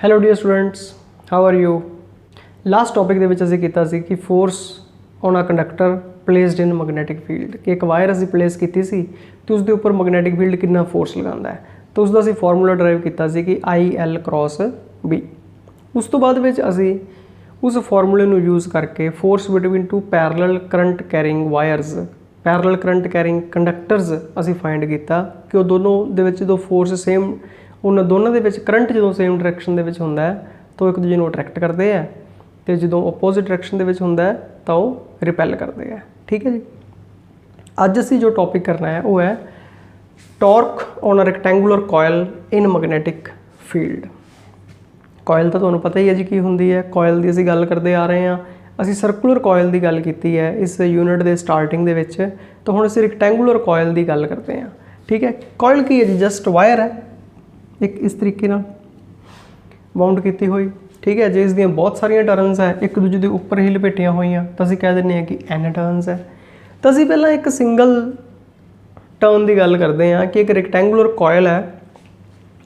Hello dear students, how are you. Last topic ਦੇ ਵਿੱਚ ਅਸੀਂ ਕੀਤਾ ਸੀ ਕਿ force on a conductor placed in magnetic field ਕਿ ਇੱਕ ਵਾਇਰ ਅਸੀਂ ਪਲੇਸ ਕੀਤੀ ਸੀ ਤੇ ਉਸ ਦੇ ਉੱਪਰ ਮੈਗਨੈਟਿਕ ਫੀਲਡ ਕਿੰਨਾ ਫੋਰਸ ਲਗਾਉਂਦਾ ਹੈ ਤਾਂ ਉਸ ਦਾ ਅਸੀਂ ਫਾਰਮੂਲਾ ਡਰਾਈਵ ਕੀਤਾ ਸੀ ਕਿ IL क्रॉस B। ਉਸ ਤੋਂ ਬਾਅਦ ਵਿੱਚ ਅਸੀਂ ਉਸ ਫਾਰਮੂਲੇ ਨੂੰ ਯੂਜ਼ ਕਰਕੇ force between two parallel current carrying wires parallel current carrying conductors ਅਸੀਂ ਫਾइंड ਕੀਤਾ ਕਿ ਉਹ ਦੋਨੋਂ ਦੇ ਵਿੱਚ ਜਦੋਂ ਫੋਰਸ ਸੇਮ उन्होंने दोनों के करंट जो सेम डायरैक्शन के होंगे तो एक दूजे को अट्रैक्ट करते हैं तो जो ओपोजिट डायरैक्शन के होंगे तो वो रिपैल करते हैं। ठीक है जी, अज असी जो टॉपिक करना है वो है torque on a rectangular coil in magnetic field. Coil तो तुहानूं पता ही है जी की होंदी है, कॉयल की असीं गल करते आ रहे हैं। असीं सर्कुलर कॉयल की गल की है इस यूनिट के स्टार्टिंग दे विच, तो हुण असीं रैक्टेंगुलर कॉयल की गल करते हैं। ठीक है, कॉयल की है जी जस्ट वायर है एक इस तरीके बाउंड की हुई। ठीक है, जो इसदियाँ बहुत सारिया टर्न्स है एक दूजे के उपर ही लपेटिया हुई तो असीं कह दें कि N टर्न्स है। तो असीं पहला एक सिंगल टर्न की गल करते हैं कि एक रैक्टेंगुलर कॉयल है,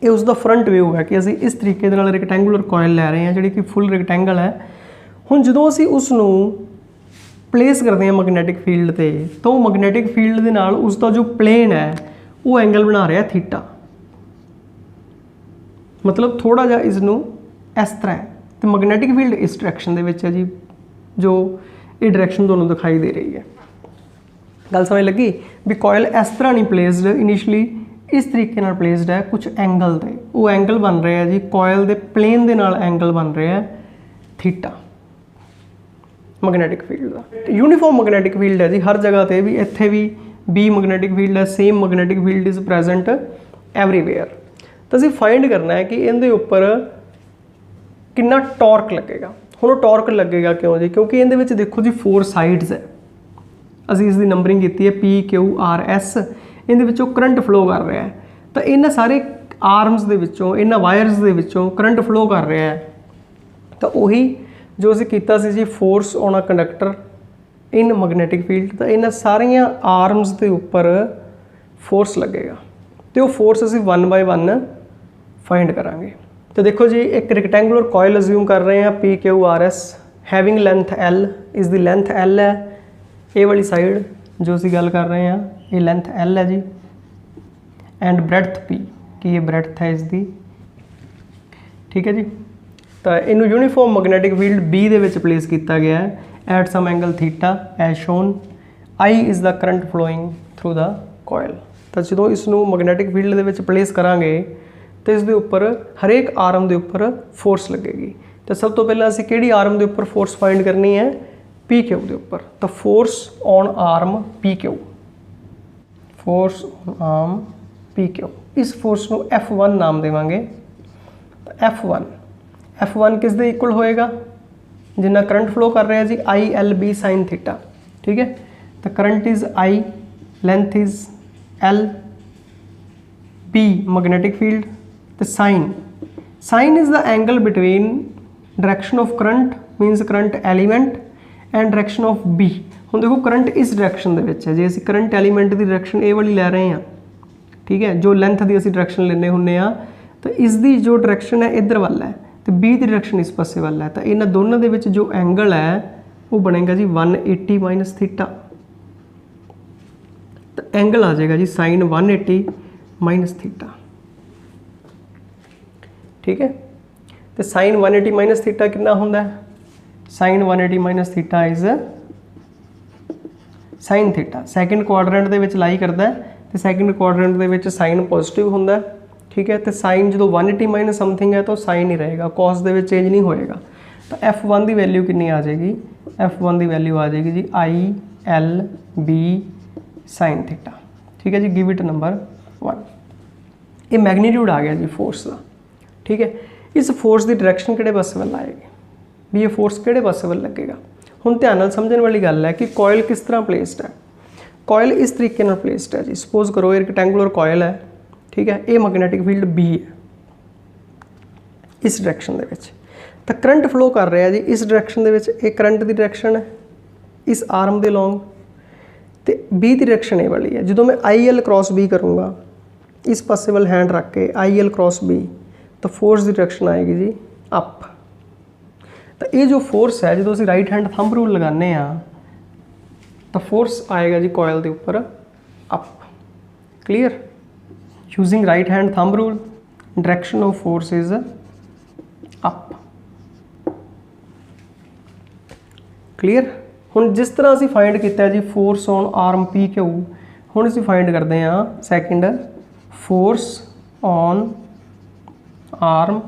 ये उसका फ्रंट व्यू है कि असीं इस तरीके दे नाल रैक्टेंगुलर कॉयल लै रहे हैं जिहड़ी कि फुल रैक्टेंगल है। हुण जदों असीं उसनूं प्लेस करते हैं मैगनैटिक फील्ड ते तो मैगनैटिक फील्ड दे नाल उसका जो प्लेन है वो एंगल बना रहा थीटा, मतलब थोड़ा जा इसनूं इस तरह है तो मैगनैटिक फील्ड इस डायरैक्शन दे विच है जी, जो ये डायरैक्शन दोनों दिखाई दे रही है। गल समझ लगी भी कॉयल इस तरह नहीं प्लेसड, इनिशली इस तरीके नाल प्लेसड है कुछ एंगल ते वो एंगल बन रहे हैं जी कॉयल दे प्लेन दे नाल एंगल बन रहे हैं थीटा मैगनैटिक फील्ड का। यूनीफॉर्म मैगनैटिक फील्ड है जी हर जगह ते भी, इत्थे भी B मैगनैटिक फील्ड है, same magnetic field is present everywhere. तो असीं फाइंड करना है कि इहदे उपर कितना टॉर्क लगेगा। हुण टॉर्क लगेगा क्यों जी, क्योंकि इहदे विच देखो जी 4 साइड्स है, असीं इसकी नंबरिंग की है PQRS, इहदे विचों करंट फ्लो कर रहा है तो इन्हां सारे आर्म्स दे विचों इन्हां वायरस दे विचों करंट फ्लो कर रहा है। तो उही जो असीं कीता सी जी force on a conductor in magnetic field, तो इन्हां सारियां आर्म्स के उपर फोर्स लगेगा तो वो फोर्स असीं 1 बाय 1 फाइंड करांगे। तो देखो जी एक रैक्टेंगुलर कॉयल अज्यूम कर रहे हैं PQRS हैविंग लेंथ L, इस दी लेंथ L है, ये वाली साइड जो असीं गल कर रहे हैं ये लेंथ L है जी, एंड ब्रेडथ P कि ये ब्रेडथ है इसकी। ठीक है जी, तो इनू यूनीफॉर्म मैगनैटिक फील्ड B दे विच प्लेस किया गया है at some angle theta as shown. I is the current flowing through the coil. तो जो इसनू मैगनैटिक फील्ड दे विच प्लेस करांगे तो इसके उपर हरेक आर्म के उपर फोर्स लगेगी। तो सब तो पहले असीं किहड़ी आर्म के उपर फोर्स फाइंड करनी है PQ के उपर। तो force on arm PQ, force on arm PQ, इस फोर्स को F1 नाम देवांगे। तो F1 किस दे इक्वल होएगा, जिन्ना करंट फ्लो कर रहा है जी ILB साइन थीटा। ठीक है, तो current is I, length is L, B magnetic field, तो sine is the angle between direction of current means current element and direction of B। हुण देखो करंट इस डायरैक्शन दे विच है, जे असीं करंट एलीमेंट की डायरैक्शन ए वाली लै रहे हैं, ठीक है, जो लेंथ की असीं डायरैक्शन लेने हुंदे आ तो इसकी जो डायरैक्शन है इधर वाल है तो B की डायरैक्शन इस पासे वाल है, तो इन्हां दोनों दे विच जो एंगल है वो बनेगा जी 180 माइनस थीटा। तो एंगल आ जाएगा जी साइन 180 माइनस थीटा। ठीक है, तो साइन 180 माइनस थीटा कितना होंदा है, sine 180 minus theta is sine theta second quadrant दे विच लाई करता है तो सैकेंड क्वाड्रेंट दे विच साइन पॉजिटिव होंदा है। ठीक है, तो साइन जो 180 माइनस समथिंग है तो साइन ही रहेगा, कॉस दे विच चेंज नहीं होएगा। तो F1 की वैल्यू कितनी आ जाएगी, F1 की वैल्यू आ जाएगी जी ILB साइन थीटा। ठीक है जी, गिव इट नंबर 1। ये मैग्नीट्यूड आ गया जी फोर्स का। ठीक है, इस फोर्स की डायरैक्शन किहड़े पासे वाल आएगी भी, ये फोर्स किहड़े पासे वाल लगेगा। हुण ध्यान नाल समझण वाली गल है कि कॉयल किस तरह प्लेसड है। कॉयल इस तरीके नाल प्लेसड है जी, सपोज करो ये रैक्टेंगुलर कॉयल है। ठीक है, ये मैगनैटिक फील्ड B है इस डायरैक्शन दे विच, तो करंट फ्लो कर रहा है जी इस डायरैक्शन दे विच, ये करंट की डायरैक्शन है इस आर्म के लॉन्ग, तो B की डायरैक्शन ये वाली है। जो मैं IL क्रॉस B करूँगा इस पासे वाल हैंड रख के IL क्रॉस B ਤਾਂ ਫੋਰਸ ਦੀ ਡਾਇਰੈਕਸ਼ਨ ਆਏਗੀ ਜੀ ਅਪ। ਤਾਂ ਇਹ ਜੋ ਫੋਰਸ ਹੈ ਜਦੋਂ ਅਸੀਂ ਰਾਈਟ ਹੈਂਡ ਥੰਬ ਰੂਲ ਲਗਾਉਂਦੇ ਆ ਤਾਂ ਫੋਰਸ ਆਏਗਾ ਜੀ ਕੋਇਲ ਦੇ ਉੱਪਰ up. Clear? Using right hand thumb rule direction of force is up. Clear? ਹੁਣ ਜਿਸ ਤਰ੍ਹਾਂ ਅਸੀਂ ਫਾਈਂਡ ਕੀਤਾ ਜੀ ਫੋਰਸ ਔਨ ਆਰਮ ਪੀ ਕਿਊ, ਹੁਣ ਅਸੀਂ ਫਾਈਂਡ ਕਰਦੇ ਹਾਂ second force on arm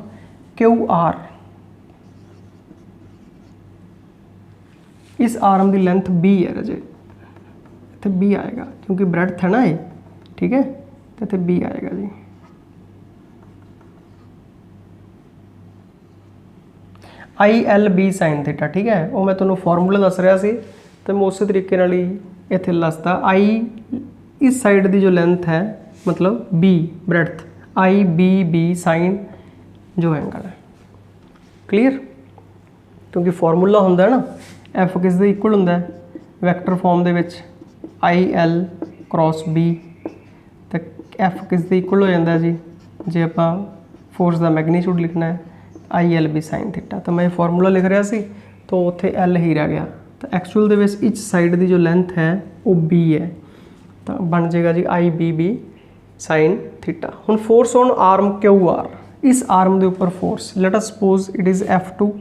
Q R. इस आर्म की लेंथ बी है रजे, इतने बी आएगा क्योंकि ब्रेडथ है ना ये, ठीक है, तो इतने बी आएगा जी। I L B sine theta, ठीक है, वो मैं तुम्हें फॉर्मूला दस रहा सी तो मैं उस तरीके नाल ही इत्थे दसदा। आई इस साइड की जो लेंथ है मतलब B breadth, I B B sine जो एंगल है। क्लीयर? क्योंकि फॉर्मूला होंदा है ना एफ किस दे इक्वल होंदा है वैक्टर फॉर्म दे विच आई एल क्रॉस बी, तो एफ किस दे इक्वल हो जाता है जी जे आप फोर्स का मैगनीट्यूड लिखना है I L B sine theta. तो मैं फॉर्मूला लिख रहा सी तो उत्थे एल ही रह गया, तो एक्चुअल दे विच इच साइड की जो लेंथ है वो बी है, तो बन जाएगा जी आई बी बी साइन थीटा। हुण force on arm Q R, इस आर्म के उपर force let us suppose it is F2,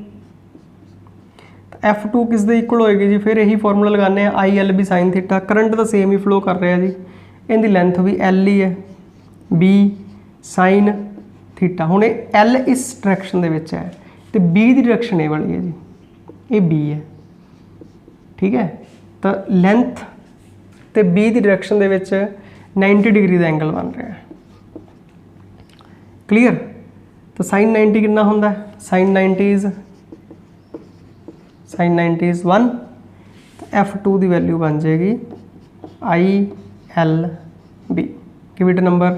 F2 किस दे इक्वल होएगी जी, फिर यही फॉर्मूला लगाने I L B sine theta. Current तो सेम ही फ्लो कर रहा है जी, इनकी लेंथ भी एल ही है, बी साइन थीटा। हुण एल इस डायरैक्शन दे विच है तो बी की डायरैक्शन ये वाली है जी, ये बी है, ठीक है, तो लेंथ तो बी की डायरैक्शन दे विच 90 डिग्री का एंगल बन रहा है। क्लीयर? तो साइन 90 कितना होंदा है, साइन 90 इज़ 1, तो F2 की वैल्यू बन जाएगी I L B, give it number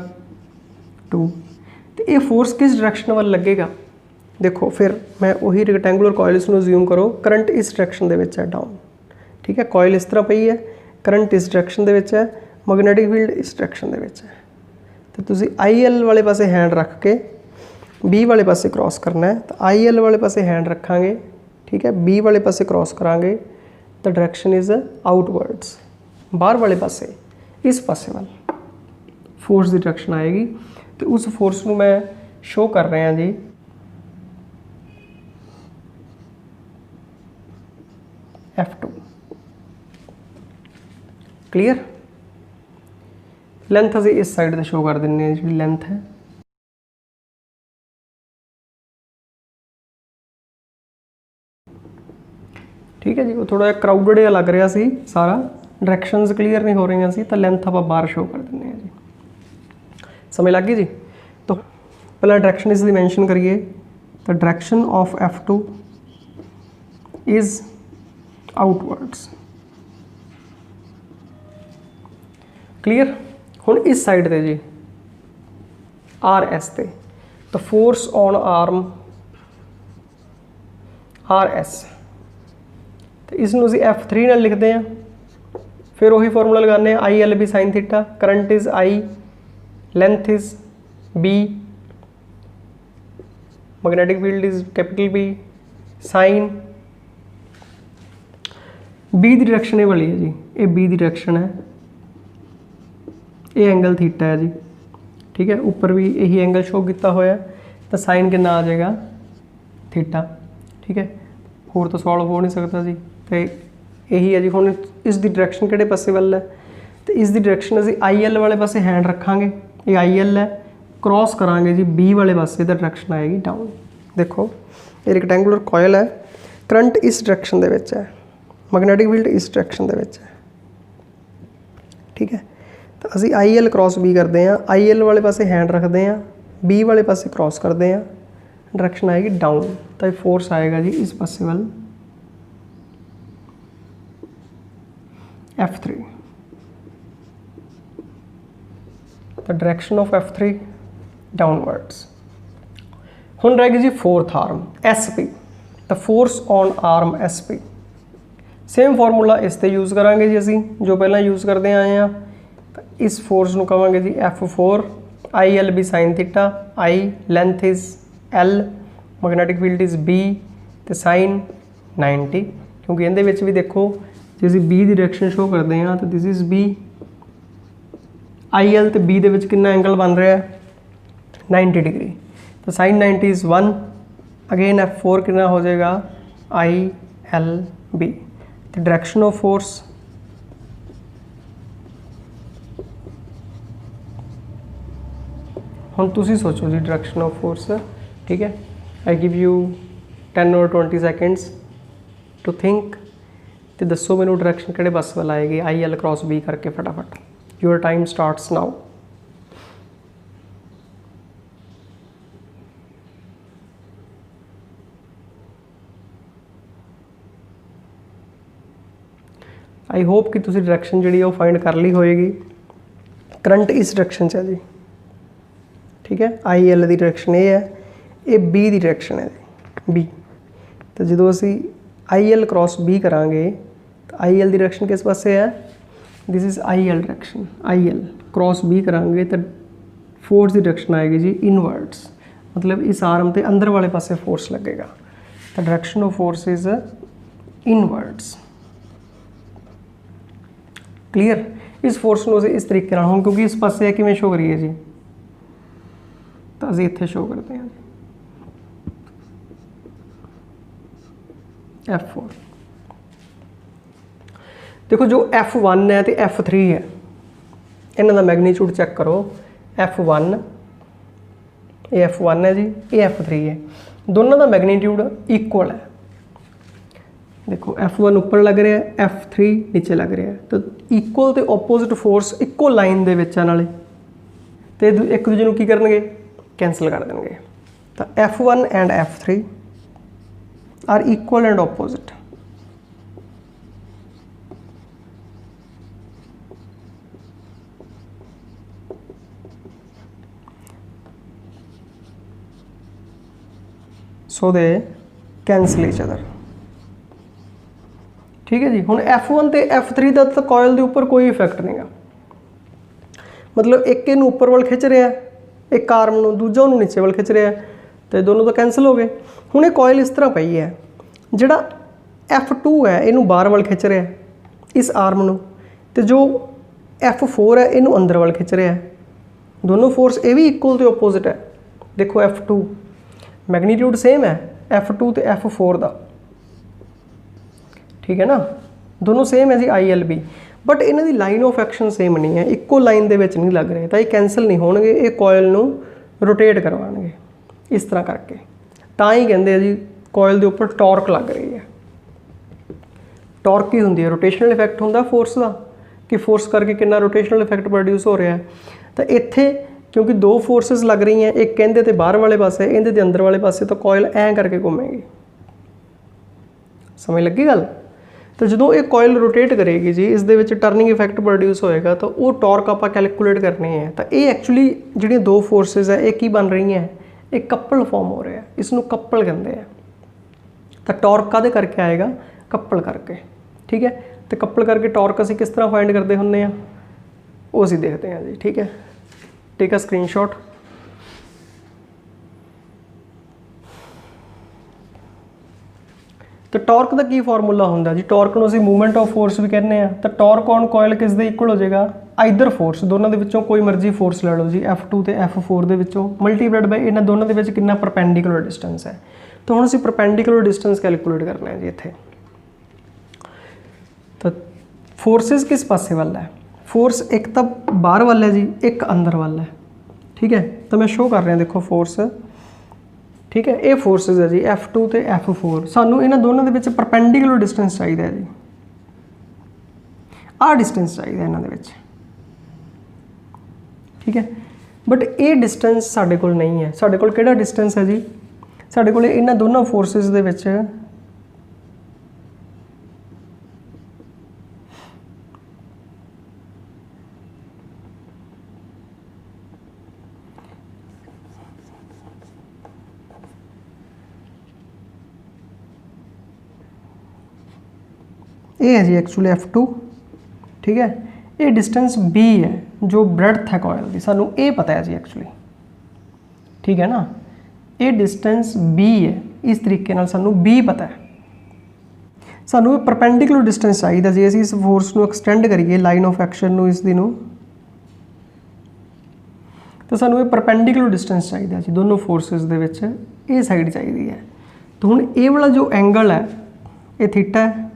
2। तो ये फोर्स किस डायरैक्शन वाल लगेगा देखो, फिर मैं वही रेक्टेंगुलर कॉइल को ज्यूम करो, करंट इस डायरैक्शन दे विच है डाउन, ठीक है, कॉइल इस तरह पई है, करंट इस डायरैक्शन दे विच है, मैग्नेटिक फील्ड इस डायरैक्शन दे विच है। तो तुसी आई एल वाले पासे हैंड रख के बी वाले पासे क्रॉस करना है, तो आई एल वाले पासे हैंड रखांगे, ठीक है, बी वाले पासे क्रॉस करांगे, तो डायरैक्शन इज़ आउटवर्ड्स, बाहर वाले पासे इस पासे वाल फोर्स की डायरैक्शन आएगी। तो उस फोर्स को मैं शो कर रहा जी F2। क्लीयर? लेंथ असीं इस साइड से शो कर देंगे जी लेंथ है, ठीक है जी। वो थोड़ा क्राउडेड या लग रहा सी सारा, डायरैक्शनस क्लीयर नहीं हो रही सी, तो लेंथ आप बाहर शो कर देंगे जी। समझ लग गई जी? तो पहला डायरैक्शन इसकी मैंशन करिए, तो direction of F2 is outwards. Clear? हुण इस साइड ते जी आर एस ते, तो force on arm R S, तो इसनूं असीं F3 नाल लिखते हैं, फिर वही फॉर्मूला लगाने I L B sine theta, current is I, length is B, magnetic field is capital B, sine B की डायरैक्शन ये वाली है जी, ये बी की डायरैक्शन है, ये एंगल थीटा है जी, ठीक है, ऊपर भी यही एंगल शो किया होया, तो साइन कितना आ जाएगा थीटा, ठीक है, होर तो सॉल्व हो नहीं सकता जी। तो यही है जी। हुण इसकी डायरैक्शन किहड़े पासे वाल है, तो इसकी डायरैक्शन असीं आई एल वाले पासे हैंड रखांगे, ये आई एल है, क्रॉस करांगे जी बी वाले पासे, तो डायरैक्शन आएगी डाउन। देखो ये रेक्टेंगुलर कॉयल है, करंट इस डायरैक्शन दे विच है, मैग्नेटिक फील्ड इस डायरैक्शन दे विच है, ठीक है, तो असीं आई एल क्रॉस बी करते हैं, आई एल वाले पासे हैंड रखते हैं, बी वाले पासे क्रॉस करते हैं, डायरैक्शन आएगी डाउन, तो फोर्स आएगा जी इस पासे वाल F3। the direction of F3 downwards। हुण रह गई जी fourth arm SP, the force on arm SP। Same formula इस ते यूज़ करांगे जी असीं जो पहला यूज़ करते आए हैं। इस फोर्स को कहांगे जी F4 I L B sine theta, I length is L magnetic field is B तो साइन 90 क्योंकि इहदे विच भी देखो जे असीं B की डायरैक्शन शो करते हैं तो दिस इज़ B IL तो B दे विच कितना एंगल बन रहा है 90 डिग्री तो साइन 90 इज़ 1 अगेन F4 कितना हो जाएगा ILB तो डायरैक्शन ऑफ फोर्स हुण तुसीं सोचो जी डायरैक्शन ऑफ फोर्स ठीक है आई गिव यू 10 और 20 सेकेंड्स टू थिंक तो दसो मैनू डायरैक्शन किहड़े पासे वाल आएगी IL क्रॉस B करके फटाफट your time starts now I hope कि तुसीं डायरैक्शन जिहड़ी वो फाइंड कर ली होएगी करंट इस डायरैक्शन च है जी ठीक है IL की डायरैक्शन ये है ये B की डायरैक्शन है जी B तो जो असी IL क्रॉस B करांगे तो IL की डायरैक्शन किस पासे है this is IL direction IL cross B करांगे तो फोर्स की डायरैक्शन आएगी जी इनवर्ड्स मतलब इस आर्म के अंदर वाले पासे फोर्स लगेगा तो direction of force is inwards clear इस फोर्स को इस तरीके हम क्योंकि इस पासे है कि शो करिए जी तो असीं इत्थे शो करते हैं F4 देखो जो F1 है तो F3 है इन्हां दा मैग्नीट्यूड चेक करो F1 ये F1 है जी ये F3 है दोनों का मैग्नीट्यूड इक्वल है देखो F1 ऊपर लग रहा है F3 नीचे लग रहा है तो इक्वल तो ओपोजिट फोर्स इक्को लाइन दे विच नाले तो एक दूजे नूं की करनगे कैंसल कर देंगे तो F1 and F3 are equal and opposite so they cancel each other ठीक है जी हुण F1 तो F3 का तो कॉयल के उपर कोई इफेक्ट नहीं गा मतलब एक इनू उपर वाल खिंच रहा है एक आर्म नूं दूजा उन्होंने नीचे वाल खिंच रहा है तो दोनों तो कैंसल हो गए हुण ये कॉयल इस तरह पई है जिहड़ा F2 है इनू बाहर वाल खिंच रहा है इस आर्म नूं तो जो F4 है इनू अंदर वाल खिंच रहा है दोनों फोर्स ये भी इक्वल तो ओपोजिट है देखो F2 मैग्नीट्यूड सेम है F2 तो F4 का ठीक है ना दोनों सेम है जी ILB बट इन्हां दी लाइन ऑफ एक्शन सेम नहीं है इक्को लाइन दे विच नहीं लग रहे तो ये कैंसल नहीं होणगे ये कॉयल नूं रोटेट करवाएंगे इस तरह करके तां ही कहंदे जी कॉयल दे उपर टॉर्क लग रही है टॉर्क की हुंदी है रोटेशनल इफेक्ट हुंदा फोर्स का कि फोर्स करके कितना रोटेशनल इफेक्ट प्रोड्यूस हो रहा है तो इत्थे क्योंकि दो फोर्सेस लग रही हैं एक कहंदे ते बाहर वाले पासे इहदे ते अंदर वाले पासे तो कॉयल ऐ करके घूमेगी समझ लगी गल तो जो ये कॉयल रोटेट करेगी जी इस दे विच टर्निंग इफेक्ट प्रोड्यूस होएगा तो वो टॉर्क आप कैलकुलेट करनी है तो ये एक्चुअली जी दो फोर्सेस है एक ही बन रही हैं एक कपल फॉर्म हो रहा है इसनों कपल कहते हैं तो टॉर्क कादे करके आएगा कपल करके ठीक है तो कपल करके टॉर्क असीं किस तरह फाइंड करते हुंदे हैं वो असीं देखते हैं जी ठीक है टेक अ स्क्रीनशॉट तो टॉर्क का की फॉर्मूला होंगे जी टॉर्क को असीं मूवमेंट ऑफ फोर्स भी कहने हैं तो टॉर्क ऑन कॉयल किस दे इक्वल हो जाएगा आइदर फोर्स दोनों के विचों कोई मर्जी फोर्स ले लो जी F2 तो F4 के विचों मल्टीप्लाइड बाय इन्हां दोनों के विच कितना परपेंडिकुलर डिस्टेंस है तो हुण असीं परपेंडिकुलर डिस्टेंस कैलकुलेट करना है जी इत्थे तो फोर्सिस किस पासे वाला है फोर्स एक तो बाहर वाला है जी एक अंदर वाला है ठीक है तो मैं शो कर रहा देखो फोर्स ठीक है ये फोर्सेस है जी F2 तो F4 सानू इन्हां दोनों के विच परपेंडिकुलर डिस्टेंस चाहिए जी आ डिस्टेंस चाहिए इन्हां दे विच ठीक है बट ये डिस्टेंस साडे कोल नहीं है साडे कोल किहड़ा डिस्टेंस है जी साडे कोल इन्हां दोनों फोर्सेस दे विच ये है जी एक्चुअली F2 ठीक है ये डिस्टेंस B है जो ब्रेडथ है कॉयल की सानू ये पता है जी एक्चुअली ठीक है ना ये डिस्टेंस B है, इस तरीके नाल सानू B पता है। सानू परपेंडिकुलर डिस्टेंस चाहिए जे असीं इस फोर्स नू एक्सटेंड करिए लाइन ऑफ एक्शन नू इस दी नू, तो सानू ये परपेंडिकुलर डिस्टेंस चाहिए जी दोनों फोर्सेस दे विच, ये साइड चाहिए है। तो हुण ये वाला जो एंगल है ये थीटा है,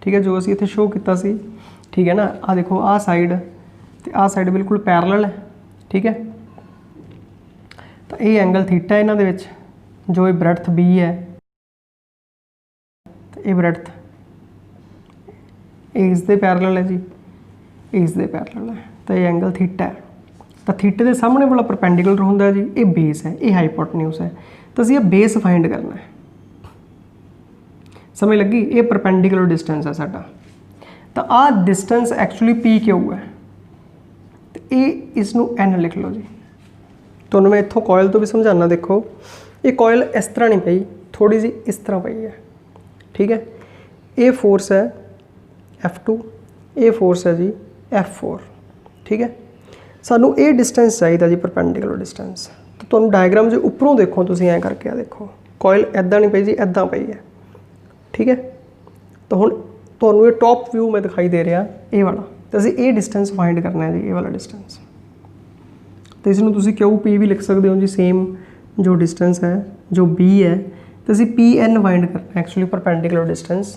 ठीक है, जो असीं इत्थे शो कीता सी, ठीक है ना। आ देखो आ साइड ते आ साइड बिल्कुल पैरलल है, ठीक है। तो ये एंगल थीटा है इन्हां दे विच, जो ये ब्रेडथ B है, तो ये ब्रेडथ इस दे पैरलल है जी, इस दे पैरलल है, तो ये एंगल थीटा है। तो थीटे के सामने वाला परपेंडिकुलर होंदा जी, ये बेस है, ये हाइपोटेन्यूज है। तो असीं ये बेस फाइंड करना है, समझ लगी। ये परपेंडिकुलर डिस्टेंस है साडा। तो आ डिस्टेंस एक्चुअली P क्यों है, तो ये इसनू N लिख लो जी। तुहानूं मैं इत्थों कॉयल तो भी समझाना, देखो ये कॉयल इस तरह नहीं पई, थोड़ी जी इस तरह पई है, ठीक है। ये फोर्स है F2, ये फोर्स है जी F4, ठीक है। सानू ये डिस्टेंस चाहिए जी परपेंडिकुलर डिस्टेंस। तो तुहानूं डायग्राम जो उपरों देखो, तुसीं ऐ करके आ देखो, कॉयल इदां नहीं पई जी, इदां पई है, ठीक है। तो हुण तुहानूं ये टॉप व्यू में दिखाई दे रहा ये वाला, तो असीं ये डिस्टेंस फाइंड करना है जी, ये वाला डिस्टेंस। तो इसनूं तुसीं QP भी लिख सकते हो जी, सेम जो डिस्टेंस है जो B है, तो असीं PN फाइंड करना है एक्चुअली परपेंडिकुलर डिस्टेंस।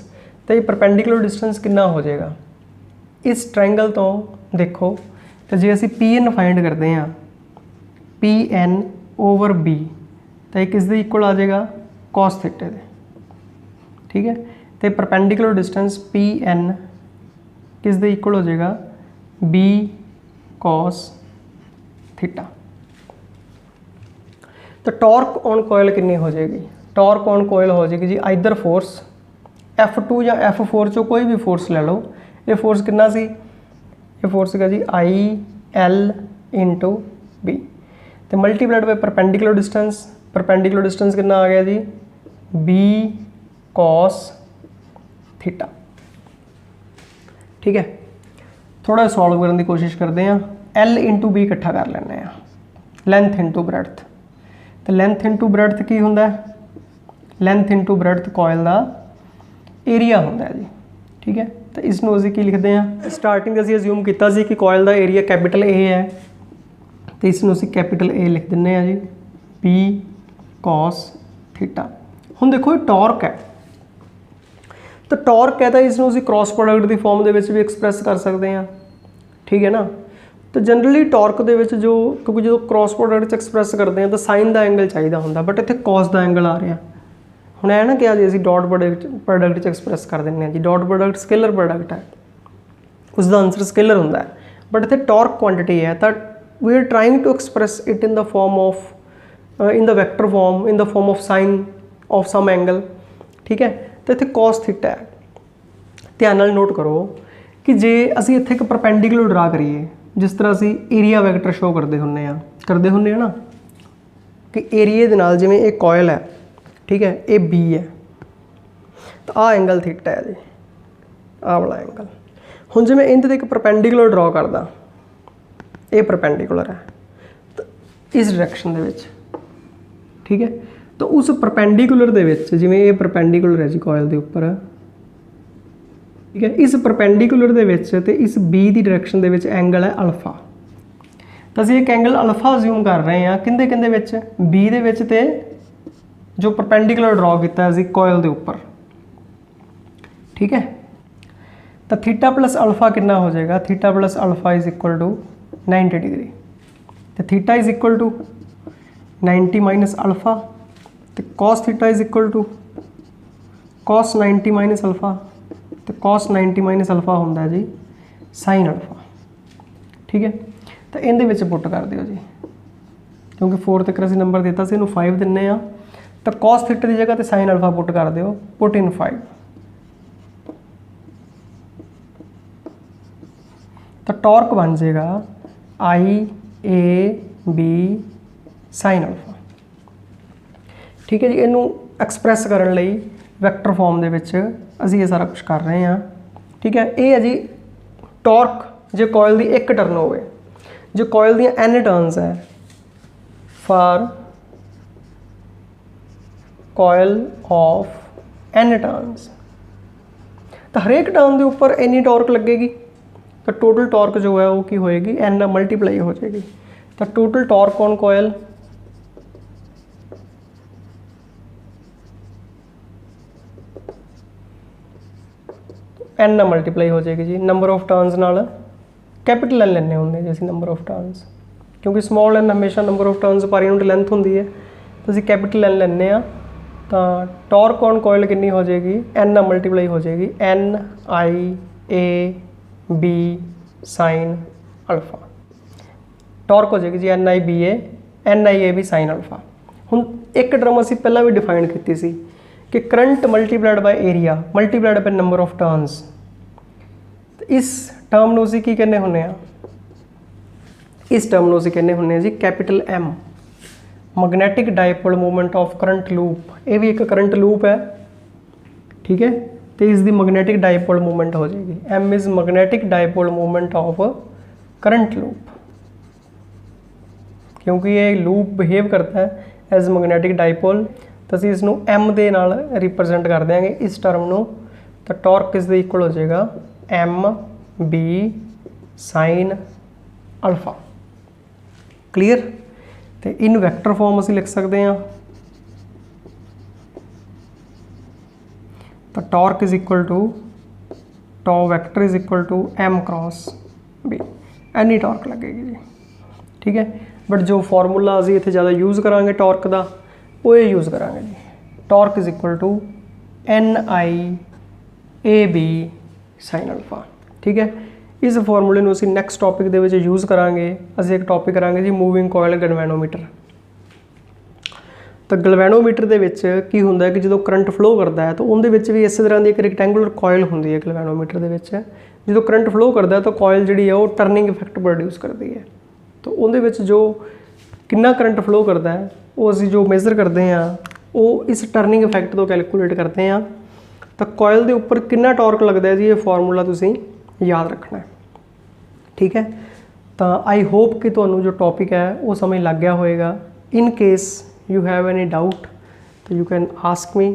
तो ये परपेंडिकुलर डिस्टेंस कितना हो जाएगा इस ट्रायंगल तो देखो, तो जे असीं PN फाइंड करते हैं PN ओवर B, तो ये किस दे इक्वल आ जाएगा cos थीटा दे, ठीक है। तो परपेंडिकुलर डिस्टेंस PN किस दे इक्वल हो जाएगा B cos थीटा। तो टॉर्क ऑन कॉयल कितनी हो जाएगी, टॉर्क ऑन कॉयल हो जाएगी जी आइदर फोर्स F2 या F4 चो कोई भी फोर्स ले लो। ये फोर्स कितना सी, ये फोर्स है जी IL इंटू B, तो multiplied by perpendicular distance. Perpendicular distance कितना आ गया जी B cos थीटा, ठीक है। थोड़ा सॉल्व करने की कोशिश करते हैं। L इंटू B इकट्ठा कर लेने हैं, लेंथ इंटू ब्रेडथ। तो लेंथ इंटू ब्रेडथ की होंदा है, लेंथ इंटू ब्रेडथ कॉयल का एरिया होंदा है जी, ठीक है। तो इसनूं असीं की लिखते हैं, स्टार्टिंग असीं अज्यूम किया सी कि कॉयल का एरिया कैपिटल A है, तो इसनूं असीं कैपिटल A लिख दिंदे हैं जी B cos थीटा। हुण देखो ये टॉर्क है, तो टॉर्क है तो इसनूं असीं क्रॉस प्रोडक्ट की फॉर्म दे विच भी एक्सप्रैस कर सकते हैं, ठीक है ना। तो जनरली टॉर्क दे विच जो, क्योंकि जो क्रॉस प्रोडक्ट एक्सप्रैस करते हैं तो साइन का एंगल चाहिए होंदा, बट इत्थे कॉस का एंगल आ रहा। हुण है ना कि जी असीं डॉट प्रोडक्ट एक्सप्रैस कर दिंदे हैं जी, डॉट प्रोडक्ट स्केलर प्रोडक्ट है, उसका आंसर स्केलर होंदा है, बट इत्थे टॉर्क क्वांटिटी है। तो we are trying to express it in the form of, in the vector form, in the form of sine of some angle, ठीक है। तो इत्थे कॉस थीटा है। ध्यान नाल नोट करो कि जे असीं इत्थे एक परपेंडिकुलर ड्रा करिए, जिस तरह असीं एरिया वैक्टर शो करते हुंदे ना, कि एरिए दे नाल जिवें एक कॉयल है, ठीक है, ये B है, तो आ एंगल थीटा है जी, आ वाला एंगल। हुण जिवें इहदे ते एक परपेंडिकुलर ड्रॉ करदा, ये परपेंडिकुलर है तो इस डायरैक्शन दे विच, ठीक है। तो उस परपेंडिकुलर दे विच जिवें ये परपेंडिकुलर है जी कॉयल दे उपर, ठीक है, इस परपेंडिकुलर दे विच ते इस B की डायरैक्शन दे विच एंगल है अल्फा। तो असीं एक एंगल अल्फा अज्यूम कर रहे हैं किंदे किंदे विच, B दे विच ते जो परपेंडिकुलर ड्रॉ किया असीं कॉयल दे उपर, ठीक है। तो थीटा प्लस अल्फा कितना हो जाएगा, theta plus alpha is equal to 90 degree. तो theta is equal to 90 minus alpha, तो cos theta is equal to cos 90 minus alpha, तो कॉस 90 माइनस अल्फा होंदा है जी साइन अल्फा, ठीक है। तो इहदे विच पुट कर दिओ जी, क्योंकि 4 तक असीं नंबर दिता सी, इहनूं 5 दिन्ने आ, तो कॉस थीटा की जगह तो साइन अल्फा पुट कर दिओ, पुट इन 5। तो टॉर्क बन जाएगा IAB साइन अल्फा, ठीक है जी। इनू एक्सप्रैस करने लई वैक्टर फॉर्म दे विच असीं ये सारा कुछ कर रहे हैं, ठीक है। ये है जी टॉर्क जो कॉयल की एक टर्न होवे, जो कॉयल दी n टर्नस है for coil of n turns. तो हरेक टर्न के उपर एनी टॉर्क लगेगी, तो टोटल टॉर्क जो है वो की होएगी एन नाल मल्टीप्लाई हो जाएगी। तो total torque on coil N नाल मल्टीप्लाई हो जाएगी जी नंबर ऑफ टर्न्स नाल। कैपिटल एन लेने होंगे जी असीं नंबर ऑफ टर्न्स, क्योंकि स्मॉल एन हमेशा number of turns per unit length होंगी है, तो असीं कैपिटल एन लेने आ। तो टॉर्क ऑन कॉयल कितनी हो जाएगी, एन नाल मल्टीप्लाई हो जाएगी N I A B sine alpha. Torque हो जाएगी जी N I A B sine alpha. हुण एक टर्म असीं पहला भी डिफाइन की सी कि current multiplied by area multiplied by number of turns. इस टर्म नूं असीं की कहने हुंदे आ, इस टर्म नूं असीं कहने हुंदे आ जी capital M, magnetic dipole movement of current loop. ये भी एक करंट लूप है, ठीक है। तो इसकी मैग्नैटिक डायपोल मूवमेंट हो जाएगी, M is magnetic dipole movement of current loop, क्योंकि ये लूप बिहेव करता है एज मैग्नैटिक डायपोल। तो असीं इसनूं एम दे नाल रिप्रजेंट कर देंगे इस टर्म नूं। तो टॉर्क इस दे इक्वल हो जाएगा M B sine alpha. Clear. तो इन वैक्टर फॉर्म असीं लिख सकते हैं। तो torque is equal to tau vector is equal to M cross B, any torque लगेगी जी, ठीक है। बट जो फॉर्मूला असीं इत्थे ज़्यादा यूज़ करांगे टॉर्क का वो ये यूज़ करांगे जी, torque is equal to N I A B sine alpha, ठीक है। इस फॉर्मूले नूं असीं नैक्सट टॉपिक दे विच यूज़ करांगे। असीं एक टॉपिक करांगे जी मूविंग कॉयल गैल्वेनोमीटर। तो गैल्वेनोमीटर दे विच की हुंदा है कि जो करंट फ्लो करता है तो उहदे विच भी इस तरह की एक रेक्टेंगुलर कॉयल हुंदी है गैल्वेनोमीटर दे विच। जो करंट फ्लो करता है तो कॉयल जिहड़ी है वो टर्निंग इफेक्ट प्रोड्यूस करती है। तो उहदे विच जो कितना करंट फ्लो करता है वो असीं जो मेजर करते हैं वो इस टर्निंग इफेक्ट तो कैलकुलेट करते हैं। तो कॉयल के उपर कितना टॉर्क लगता है जी, ये फॉर्मूला तुसीं याद रखना है, ठीक है। तो आई होप कि तुहानूं जो टॉपिक है वो समझ लग गया होएगा। In case you have any doubt तो you can ask me.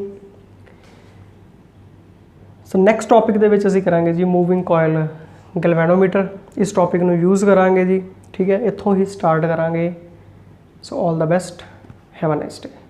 So next topic दे विच असीं करांगे जी मूविंग कॉयल गैल्वेनोमीटर। इस टॉपिक नूं यूज़ करांगे जी, ठीक है। इत्थों ही स्टार्ट करांगे। So all the best, have a nice day.